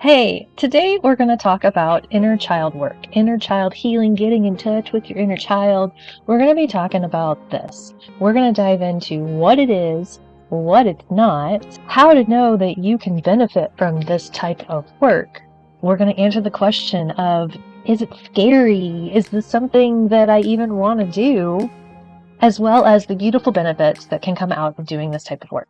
Hey, today we're going to talk about inner child work, inner child healing, getting in touch with your inner child. We're going to be talking about this. We're going to dive into what it is, what it's not, how to know that you can benefit from this type of work. We're going to answer the question of, is it scary? Is this something that I even want to do? As well as the beautiful benefits that can come out of doing this type of work.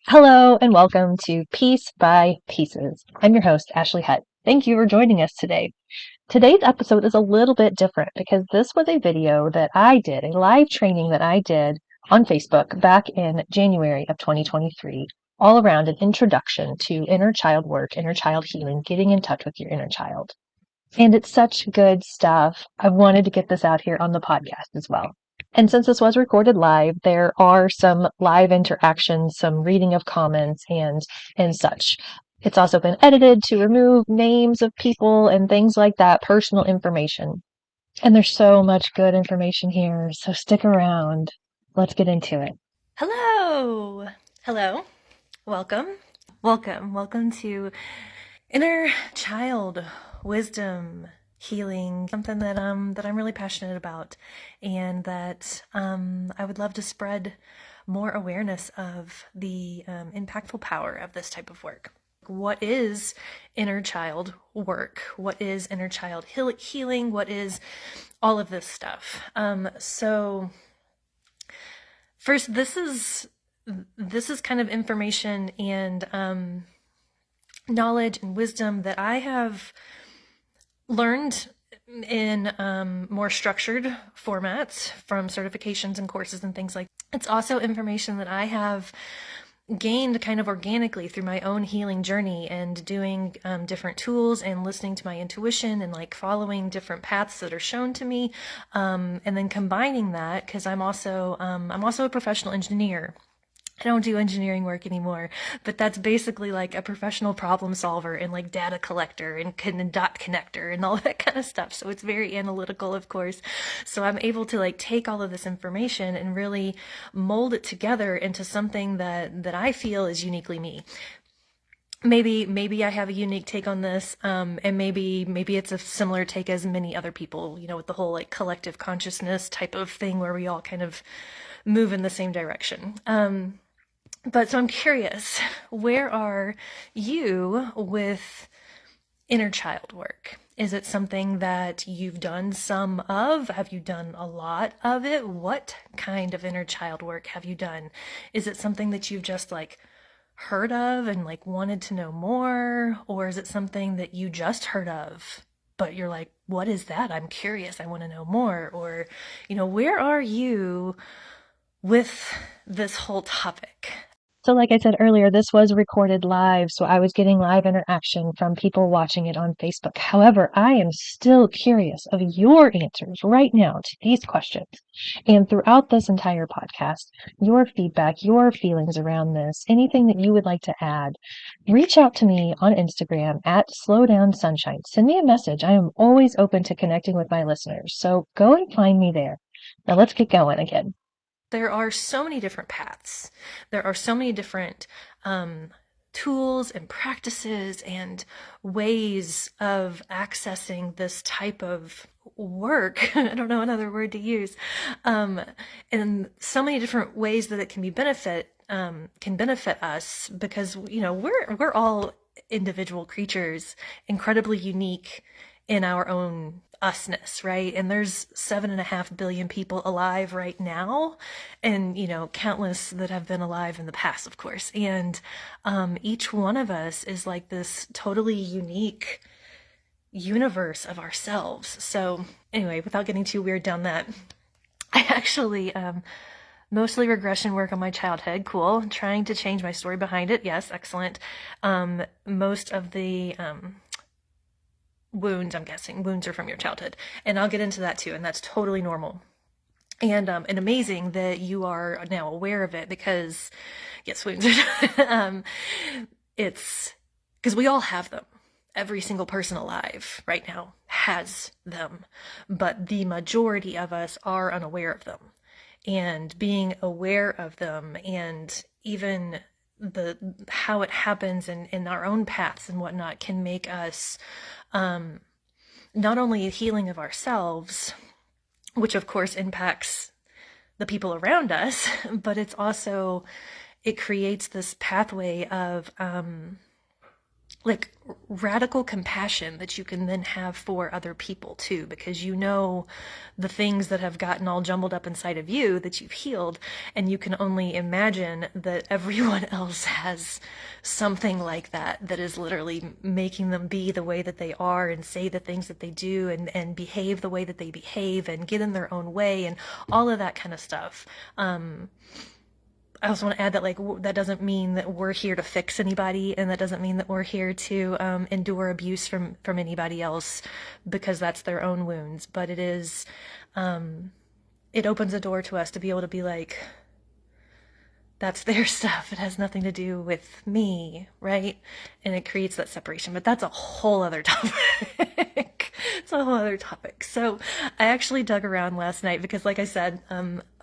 Hello and welcome to Piece by Pieces. I'm your host, Ashley Hutt. Thank you for joining us today. Today's episode is a little bit different because this was a video that I did, a live training that I did on Facebook back in January of 2023, all around an introduction to inner child work, inner child healing, getting in touch with your inner child. And it's such good stuff. I wanted to get this out here on the podcast as well. And since this was recorded live, there are some live interactions, some reading of comments and such. It's also been edited to remove names of people and things like that, personal information. And there's so much good information here, so stick around. Let's get into it. Hello. Hello. Welcome. Welcome to Inner Child Wisdom Healing, something that I'm really passionate about, and that I would love to spread more awareness of the impactful power of this type of work. What is inner child work? What is inner child healing? What is all of this stuff? So first, this is kind of information and knowledge and wisdom that I have learned in more structured formats from certifications and courses and things like that. It's also information that I have gained kind of organically through my own healing journey and doing different tools and listening to my intuition and like following different paths that are shown to me, and then combining that because I'm also a professional engineer. I don't do engineering work anymore, but that's basically like a professional problem solver and like data collector and dot connector and all that kind of stuff. So it's very analytical, of course. So I'm able to like take all of this information and really mold it together into something that I feel is uniquely me. Maybe I have a unique take on this, and maybe it's a similar take as many other people, with the whole like collective consciousness type of thing where we all kind of move in the same direction. But so I'm curious, where are you with inner child work? Is it something that you've done some of? Have you done a lot of it? What kind of inner child work have you done? Is it something that you've just like heard of and like wanted to know more? Or is it something that you just heard of, but you're like, what is that? I'm curious. I want to know more. Or, where are you with this whole topic? So like I said earlier, this was recorded live, so I was getting live interaction from people watching it on Facebook. However, I am still curious of your answers right now to these questions. And throughout this entire podcast, your feedback, your feelings around this, anything that you would like to add, reach out to me on Instagram at slowdownsunshine. Send me a message. I am always open to connecting with my listeners. So go and find me there. Now let's get going again. There are so many different paths. There are so many different tools and practices and ways of accessing this type of work. I don't know another word to use. And so many different ways that it can benefit us because, we're all individual creatures, incredibly unique in our own usness, right? And there's 7.5 billion people alive right now, and countless that have been alive in the past, of course. And each one of us is like this totally unique universe of ourselves. So anyway, without getting too weird down that, I actually mostly regression work on my childhood. Cool. Trying to change my story behind it. Yes, excellent. Most of the wounds, I'm guessing, wounds are from your childhood. And I'll get into that too, and that's totally normal. And amazing that you are now aware of it because, yes, wounds are, it's because we all have them. Every single person alive right now has them, but the majority of us are unaware of them. and being aware of them, and even the how it happens in our own paths and whatnot can make us not only a healing of ourselves, which of course impacts the people around us, but it creates this pathway of like radical compassion that you can then have for other people too, because you know the things that have gotten all jumbled up inside of you that you've healed, and you can only imagine that everyone else has something like that that is literally making them be the way that they are and say the things that they do and behave the way that they behave and get in their own way and all of that kind of stuff. I also want to add that that doesn't mean that we're here to fix anybody, and that doesn't mean that we're here to endure abuse from anybody else, because that's their own wounds. But it opens a door to us to be able to be like, that's their stuff. It has nothing to do with me, right? And it creates that separation. But that's a whole other topic. It's a whole other topic. So I actually dug around last night because, like I said,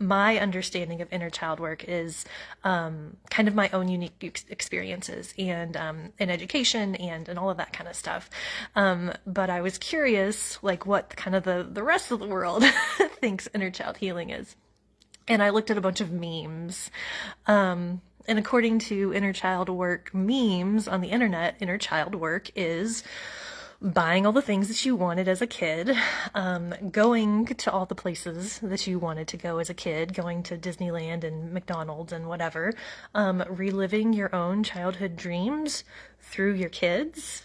my understanding of inner child work is kind of my own unique experiences and in education and all of that kind of stuff. But I was curious, like, what kind of the rest of the world thinks inner child healing is. And I looked at a bunch of memes. And according to inner child work memes on the internet, inner child work is buying all the things that you wanted as a kid, going to all the places that you wanted to go as a kid, going to Disneyland and McDonald's and whatever, reliving your own childhood dreams through your kids,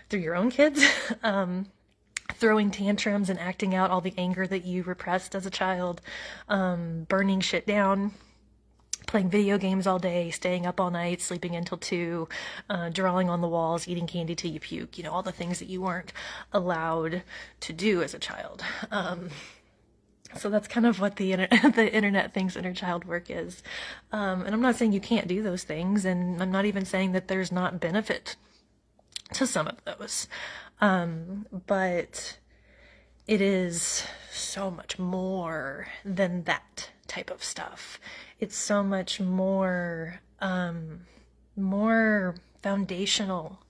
through your own kids, throwing tantrums and acting out all the anger that you repressed as a child, burning shit down, playing video games all day, staying up all night, sleeping until 2, drawing on the walls, eating candy till you puke, all the things that you weren't allowed to do as a child. So that's kind of what the internet thinks inner child work is. And I'm not saying you can't do those things, and I'm not even saying that there's not benefit to some of those. But it is so much more than that type of stuff. It's so much more, more foundational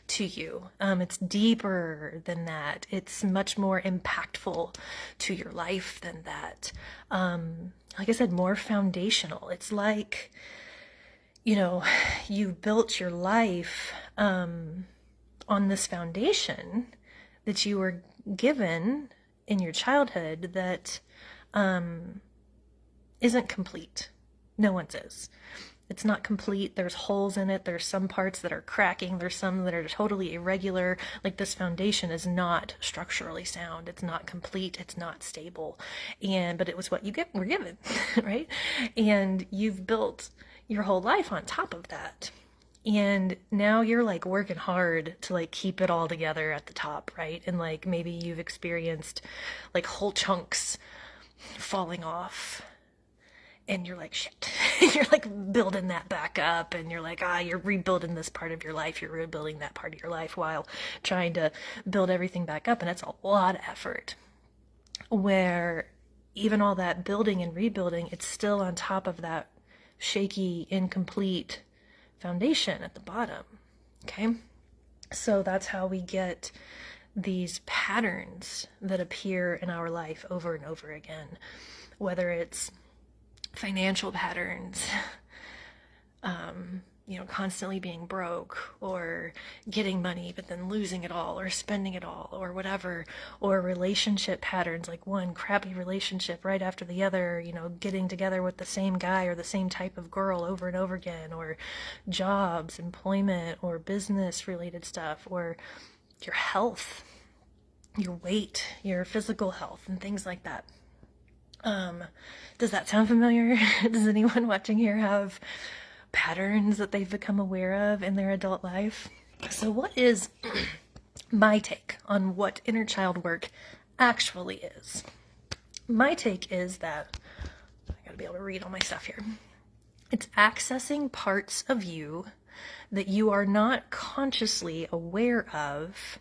to you. It's deeper than that. It's much more impactful to your life than that. Like I said, more foundational. It's like, you built your life, on this foundation that you were given in your childhood that isn't complete. No one's is. It's not complete. There's holes in it. There's some parts that are cracking. There's some that are totally irregular. Like, this foundation is not structurally sound. It's not complete. It's not stable. But it was what were given, right? And you've built your whole life on top of that. And now you're like working hard to like keep it all together at the top, right? And like maybe you've experienced like whole chunks falling off, and you're like, shit. You're like building that back up, and you're like, you're rebuilding this part of your life, you're rebuilding that part of your life while trying to build everything back up. And it's a lot of effort, where even all that building and rebuilding, it's still on top of that shaky, incomplete foundation at the bottom. Okay, so that's how we get these patterns that appear in our life over and over again, whether it's financial patterns, constantly being broke, or getting money but then losing it all, or spending it all, or whatever, or relationship patterns, like one crappy relationship right after the other, getting together with the same guy or the same type of girl over and over again, or jobs, employment, or business related stuff, or your health, your weight, your physical health, and things like that. Does that sound familiar? Does anyone watching here have patterns that they've become aware of in their adult life? So what is my take on what inner child work actually is? My take is that, I gotta be able to read all my stuff here. It's accessing parts of you that you are not consciously aware of,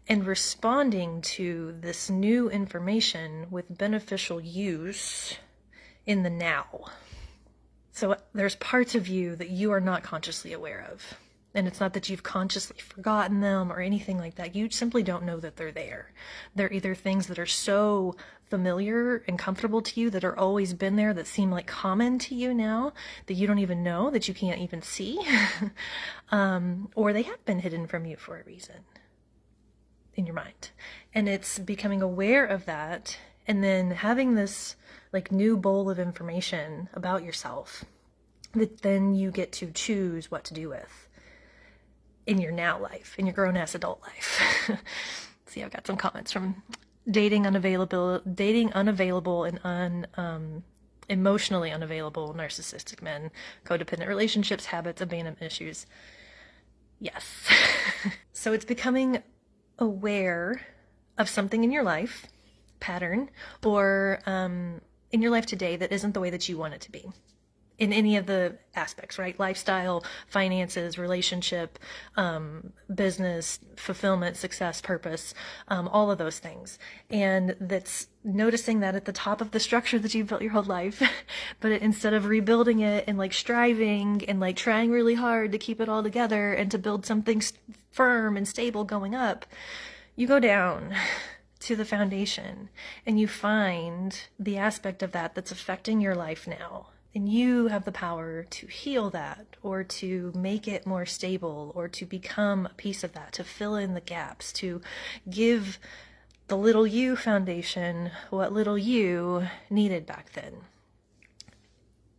and responding to this new information with beneficial use in the now. So there's parts of you that you are not consciously aware of. And it's not that you've consciously forgotten them or anything like that. You simply don't know that they're there. They're either things that are so familiar and comfortable to you that are always been there, that seem like common to you now, that you don't even know, that you can't even see. Or they have been hidden from you for a reason in your mind. And it's becoming aware of that and then having this like new bowl of information about yourself that then you get to choose what to do with in your now life, in your grown-ass adult life. See, I've got some comments from dating unavailable and emotionally unavailable narcissistic men, codependent relationships, habits, abandonment issues. Yes. So it's becoming aware of something in your life, pattern, or in your life today that isn't the way that you want it to be. In any of the aspects, right? Lifestyle, finances, relationship, business, fulfillment, success, purpose, all of those things. And that's noticing that at the top of the structure that you've built your whole life, but instead of rebuilding it and like striving and like trying really hard to keep it all together and to build something firm and stable going up, you go down to the foundation and you find the aspect of that that's affecting your life now. And you have the power to heal that or to make it more stable or to become a piece of that, to fill in the gaps, to give the little you foundation what little you needed back then.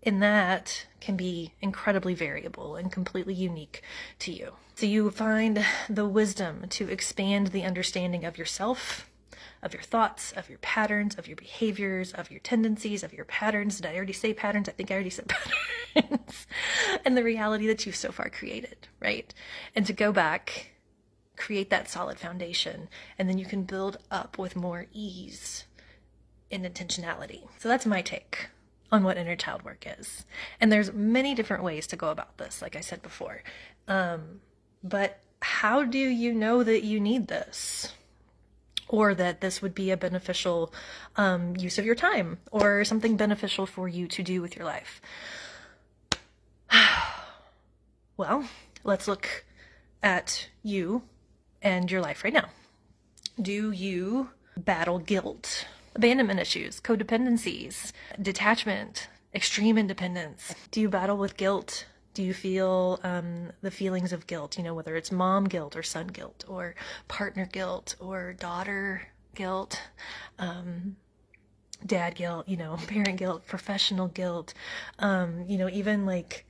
And that can be incredibly variable and completely unique to you. So you find the wisdom to expand the understanding of yourself, of your thoughts, of your patterns, of your behaviors, of your tendencies, of your patterns. Did I already say patterns? I think I already said patterns. And the reality that you've so far created, right? And to go back, create that solid foundation, and then you can build up with more ease and intentionality. So that's my take on what inner child work is. And there's many different ways to go about this, like I said before. But how do you know that you need this? Or that this would be a beneficial use of your time or something beneficial for you to do with your life? Well, let's look at you and your life right now. Do you battle guilt, abandonment issues, codependencies, detachment, extreme independence? Do you battle with guilt? Do you feel the feelings of guilt, whether it's mom guilt or son guilt or partner guilt or daughter guilt, dad guilt, parent guilt, professional guilt, even like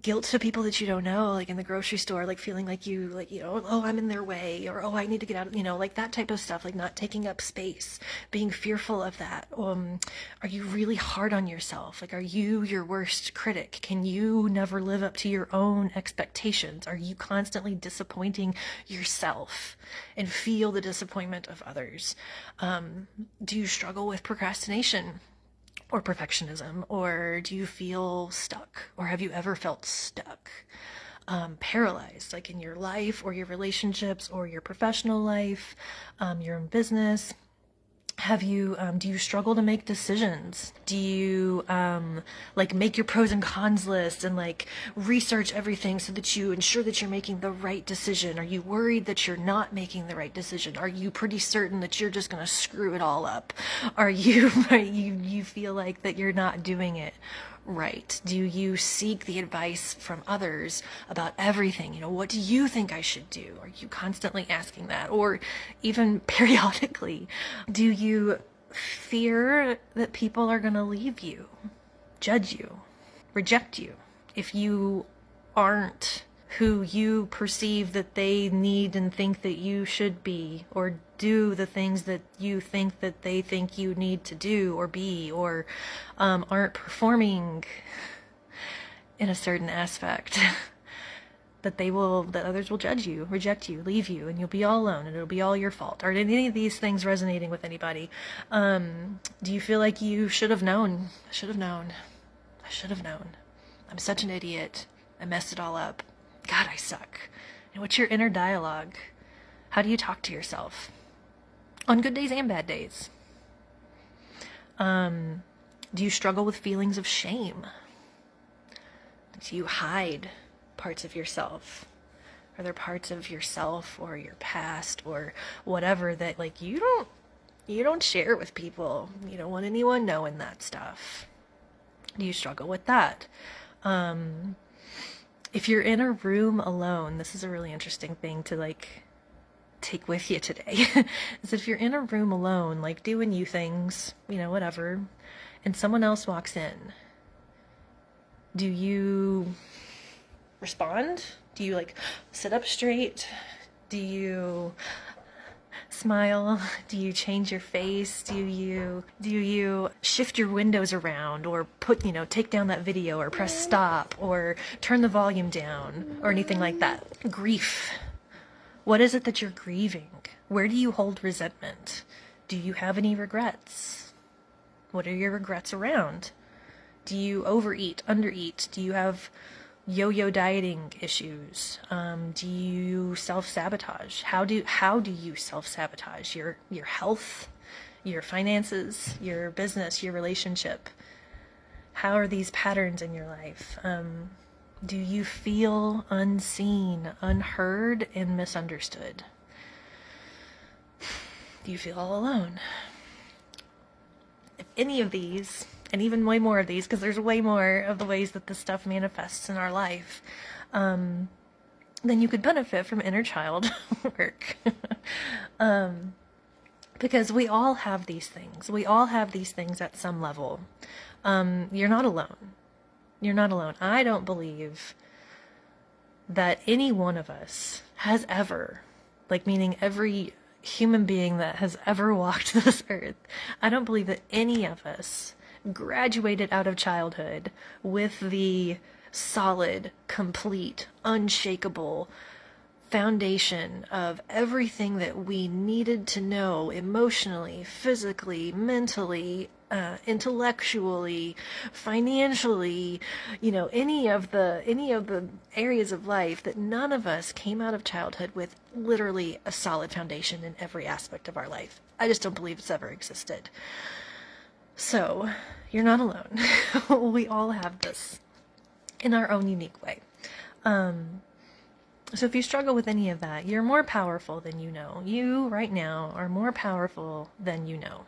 guilt to people that you don't know, like in the grocery store, like feeling like oh, I'm in their way, or oh, I need to get out, like that type of stuff, like not taking up space, being fearful of that. Are you really hard on yourself? Like, are you your worst critic? Can you never live up to your own expectations? Are you constantly disappointing yourself and feel the disappointment of others? Do you struggle with procrastination or perfectionism? Or do you feel stuck? Or have you ever felt stuck, paralyzed, like in your life or your relationships or your professional life, your own business? Do you struggle to make decisions? Do you like make your pros and cons list and like research everything so that you ensure that you're making the right decision? Are you worried that you're not making the right decision? Are you pretty certain that you're just going to screw it all up? Are you you feel like that you're not doing it right? Do you seek the advice from others about everything? What do you think I should do? Are you constantly asking that? Or even periodically, do you fear that people are going to leave you, judge you, reject you if you aren't who you perceive that they need and think that you should be, or do the things that you think that they think you need to do or be, or aren't performing in a certain aspect? that others will judge you, reject you, leave you, and you'll be all alone, and it'll be all your fault. Are any of these things resonating with anybody? Do you feel like you should have known? I should have known. I'm such an idiot. I messed it all up. God, I suck. And what's your inner dialogue? How do you talk to yourself? On good days and bad days. Do you struggle with feelings of shame? Do you hide parts of yourself? Are there parts of yourself or your past or whatever that like you don't share with people? You don't want anyone knowing that stuff. Do you struggle with that? If you're in a room alone, this is a really interesting thing to like take with you today. Is if you're in a room alone, like doing you things, whatever, and someone else walks in, do you respond? Do you like sit up straight? Do you smile? Do you change your face? Do you shift your windows around or take down that video or press stop or turn the volume down or anything like that? Grief. What is it that you're grieving? Where do you hold resentment? Do you have any regrets? What are your regrets around? Do you overeat, undereat? Do you have yo-yo dieting issues? Do you self-sabotage? How do you self-sabotage your health, your finances, your business, your relationship? How are these patterns in your life? Do you feel unseen, unheard, and misunderstood? Do you feel all alone? If any of these, and even way more of these, because there's way more of the ways that this stuff manifests in our life, then you could benefit from inner child work. Because we all have these things. We all have these things at some level. You're not alone. You're not alone. I don't believe that any one of us has ever, like meaning every human being that has ever walked this earth, I don't believe that any of us graduated out of childhood with the solid, complete, unshakable foundation of everything that we needed to know emotionally, physically, mentally, intellectually, financially, any of the areas of life, that none of us came out of childhood with literally a solid foundation in every aspect of our life. I just don't believe it's ever existed. So, you're not alone. We all have this in our own unique way. So if you struggle with any of that, you're more powerful than you know. You, right now, are more powerful than you know.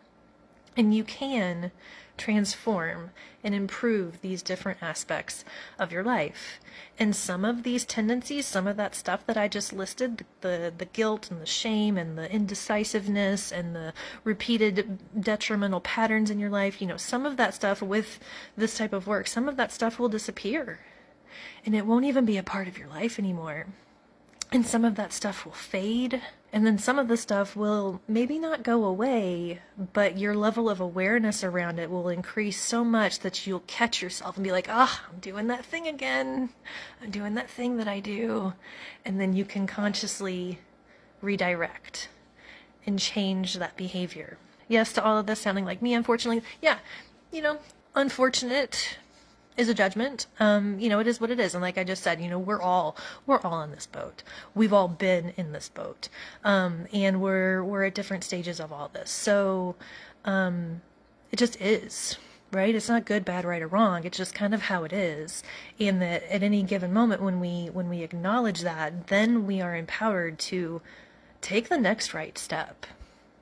And you can transform and improve these different aspects of your life. And some of these tendencies, some of that stuff that I just listed, the guilt and the shame and the indecisiveness and the repeated detrimental patterns in your life, some of that stuff with this type of work, some of that stuff will disappear. And it won't even be a part of your life anymore. And some of that stuff will fade. And then some of the stuff will maybe not go away, but your level of awareness around it will increase so much that you'll catch yourself and be like, I'm doing that thing again. I'm doing that thing that I do. And then you can consciously redirect and change that behavior. Yes, to all of this sounding like me, unfortunately. Yeah, unfortunate is a judgment. It is what it is. And like I just said, we're all in this boat. We've all been in this boat. And we're at different stages of all this. So, it just is, right? It's not good, bad, right, or wrong. It's just kind of how it is. And that at any given moment when we acknowledge that, then we are empowered to take the next right step.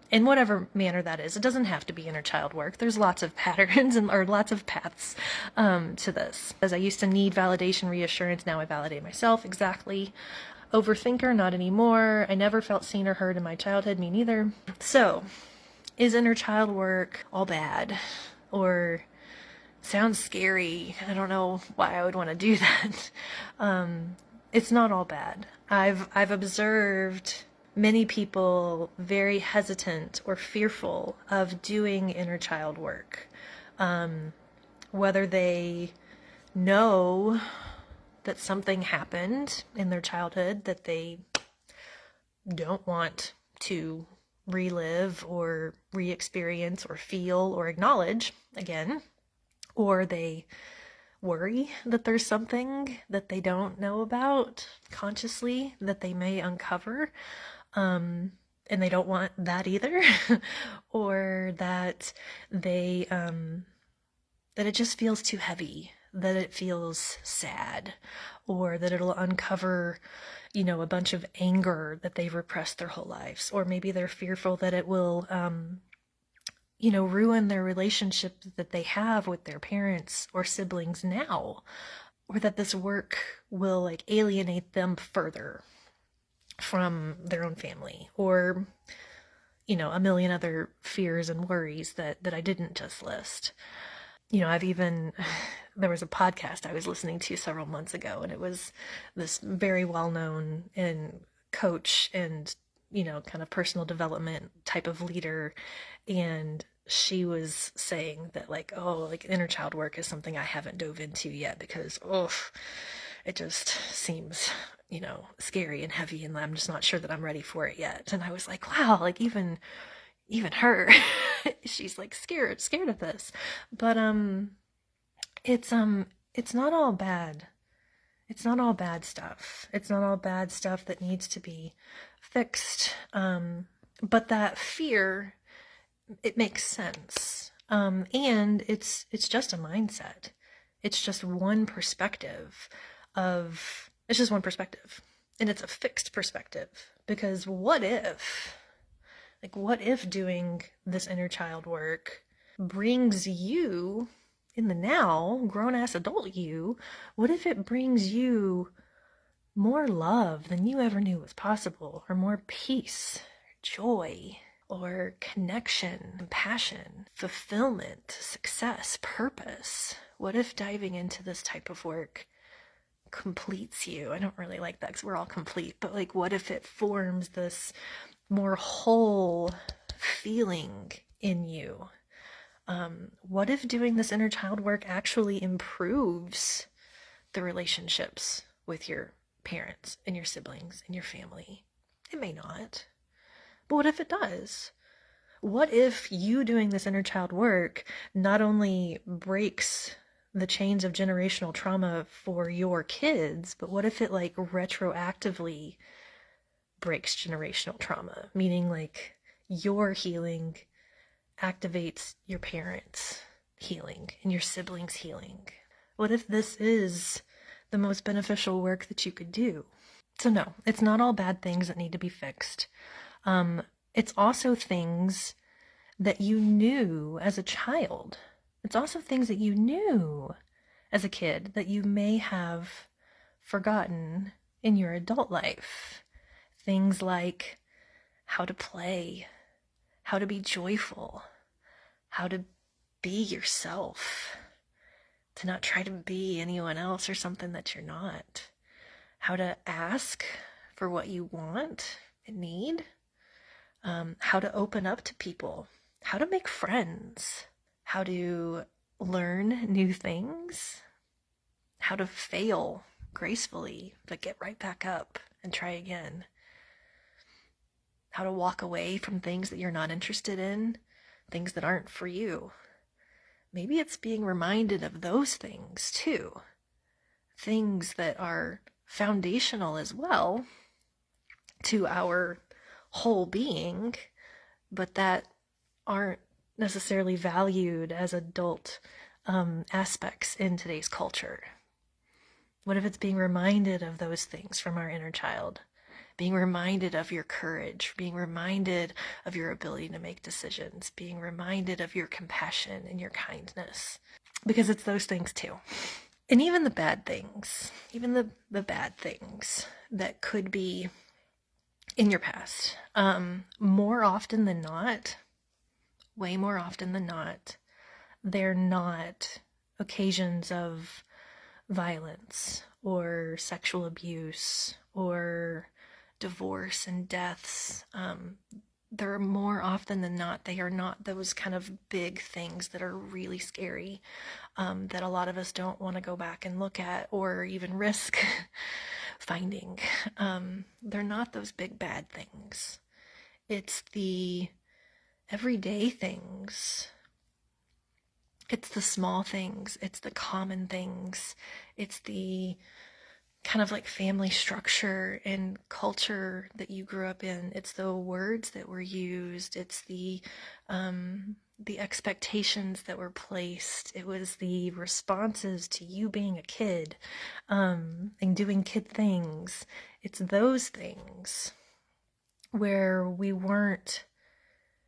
In whatever manner that is. It doesn't have to be inner child work. There's lots of patterns or lots of paths to this. As I used to need validation, reassurance, now I validate myself. Exactly. Overthinker, not anymore. I never felt seen or heard in my childhood. Me neither. So, is inner child work all bad? Or sounds scary. I don't know why I would want to do that. It's not all bad. I've observed many people very hesitant or fearful of doing inner child work. Whether they know that something happened in their childhood that they don't want to relive or re-experience or feel or acknowledge again, or they worry that there's something that they don't know about consciously that they may uncover. and they don't want that either, or that they that it just feels too heavy, that it feels sad, or that it'll uncover, a bunch of anger that they've repressed their whole lives, or maybe they're fearful that it will, ruin their relationship that they have with their parents or siblings now, or that this work will like alienate them further from their own family, or a million other fears and worries that I didn't just list. I've even, there was a podcast I was listening to several months ago, and it was this very well-known and coach and, kind of personal development type of leader. And she was saying that like, oh, like inner child work is something I haven't dove into yet because, oh, it just seems, scary and heavy, and I'm just not sure that I'm ready for it yet. And I was like, wow, like even her, she's like scared of this. But it's not all bad. It's not all bad stuff. It's not all bad stuff that needs to be fixed. But that fear, it makes sense. And it's just a mindset. It's just one perspective it's just one perspective. And it's a fixed perspective. Because what if doing this inner child work brings you in the now, grown-ass adult you, what if it brings you more love than you ever knew was possible, or more peace, joy, or connection, compassion, fulfillment, success, purpose? What if diving into this type of work completes you? I don't really like that because we're all complete, but like, what if it forms this more whole feeling in you? What if doing this inner child work actually improves the relationships with your parents and your siblings and your family? It may not. But what if it does? What if you doing this inner child work not only breaks the chains of generational trauma for your kids, but what if it like retroactively breaks generational trauma? Meaning like your healing activates your parents' healing and your siblings' healing. What if this is the most beneficial work that you could do? So no, it's not all bad things that need to be fixed. It's also things that you knew as a child. It's also things that you knew as a kid that you may have forgotten in your adult life. Things like how to play, how to be joyful, how to be yourself, to not try to be anyone else or something that you're not, how to ask for what you want and need, how to open up to people, how to make friends, how to learn new things, how to fail gracefully but get right back up and try again, how to walk away from things that you're not interested in, things that aren't for you. Maybe it's being reminded of those things too, things that are foundational as well to our whole being, but that aren't necessarily valued as adult aspects in today's culture. What if it's being reminded of those things from our inner child? Being reminded of your courage, being reminded of your ability to make decisions, being reminded of your compassion and your kindness. Because it's those things too. And even the bad things, even the bad things that could be in your past, more often than not, way more often than not, they're not occasions of violence or sexual abuse or divorce and deaths. They're more often than not, they are not those kind of big things that are really scary, that a lot of us don't want to go back and look at or even risk finding. They're not those big bad things. It's the everyday things. It's the small things. It's the common things. It's the kind of like family structure and culture that you grew up in. It's the words that were used. It's the expectations that were placed. It was the responses to you being a kid, and doing kid things. It's those things where we weren't.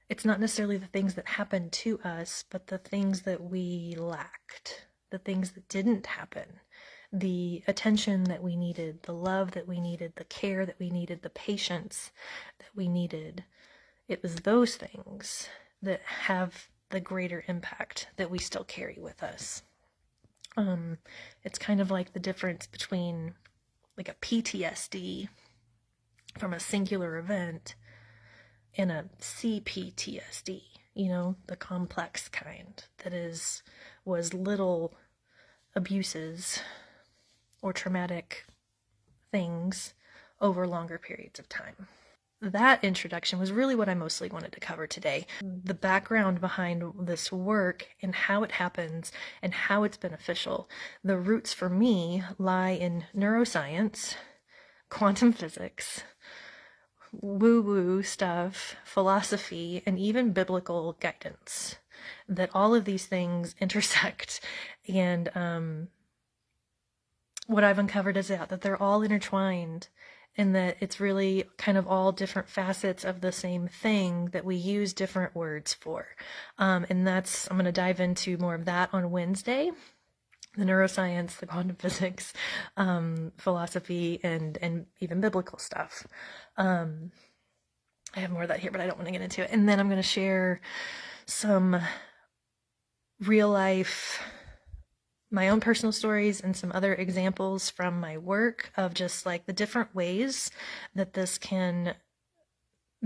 It's not necessarily the things that happened to us, but the things that we lacked, the things that didn't happen, the attention that we needed, the love that we needed, the care that we needed, the patience that we needed. It was those things that have the greater impact that we still carry with us. It's kind of like the difference between like a PTSD from a singular event and a CPTSD, the complex kind that was little abuses or traumatic things over longer periods of time. That introduction was really what I mostly wanted to cover today. The background behind this work and how it happens and how it's beneficial. The roots for me lie in neuroscience, quantum physics, woo-woo stuff, philosophy, and even biblical guidance. That all of these things intersect, and what I've uncovered is that they're all intertwined, and that it's really kind of all different facets of the same thing that we use different words for. And I'm going to dive into more of that on Wednesday. The neuroscience, the quantum physics, philosophy, and even biblical stuff. I have more of that here, but I don't want to get into it. And then I'm going to share some real life, my own personal stories and some other examples from my work of just like the different ways that this can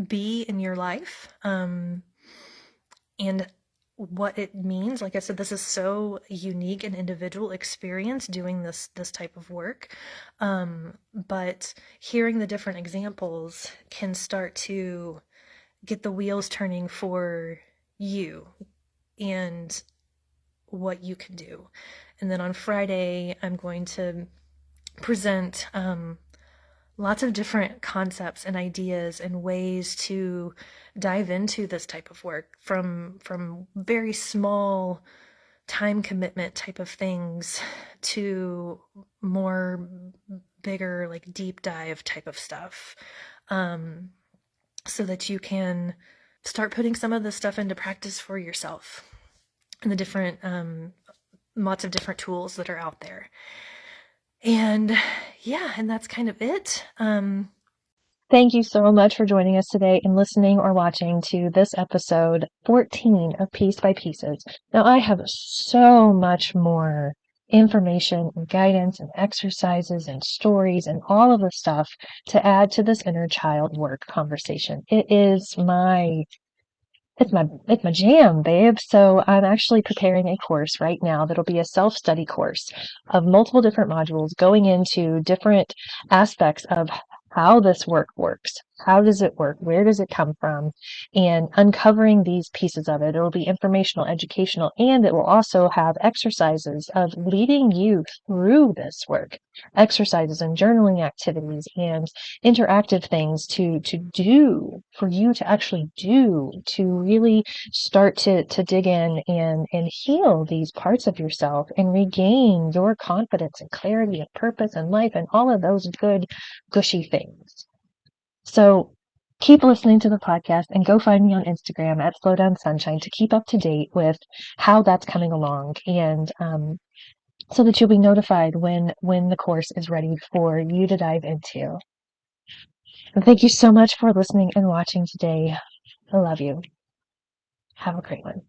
be in your life, and what it means. Like I said, this is so unique and individual experience doing this type of work, but hearing the different examples can start to get the wheels turning for you and what you can do. And then on Friday, I'm going to present lots of different concepts and ideas and ways to dive into this type of work, from very small time commitment type of things to more bigger, like deep dive type of stuff, so that you can start putting some of this stuff into practice for yourself, and the different lots of different tools that are out there. And yeah, and that's kind of it. Thank you so much for joining us today and listening or watching to this episode 14 of Piece by Pieces. Now, I have so much more information and guidance and exercises and stories and all of the stuff to add to this inner child work conversation. It's my jam, babe. So I'm actually preparing a course right now that'll be a self-study course of multiple different modules going into different aspects of how this work works. How does it work? Where does it come from? And uncovering these pieces of it. It will be informational, educational, and it will also have exercises of leading you through this work. Exercises and journaling activities and interactive things to do, for you to actually do, to really start to dig in and heal these parts of yourself and regain your confidence and clarity and purpose and life and all of those good gushy things. So keep listening to the podcast and go find me on Instagram at Slowdown Sunshine to keep up to date with how that's coming along, and so that you'll be notified when the course is ready for you to dive into. And thank you so much for listening and watching today. I love you. Have a great one.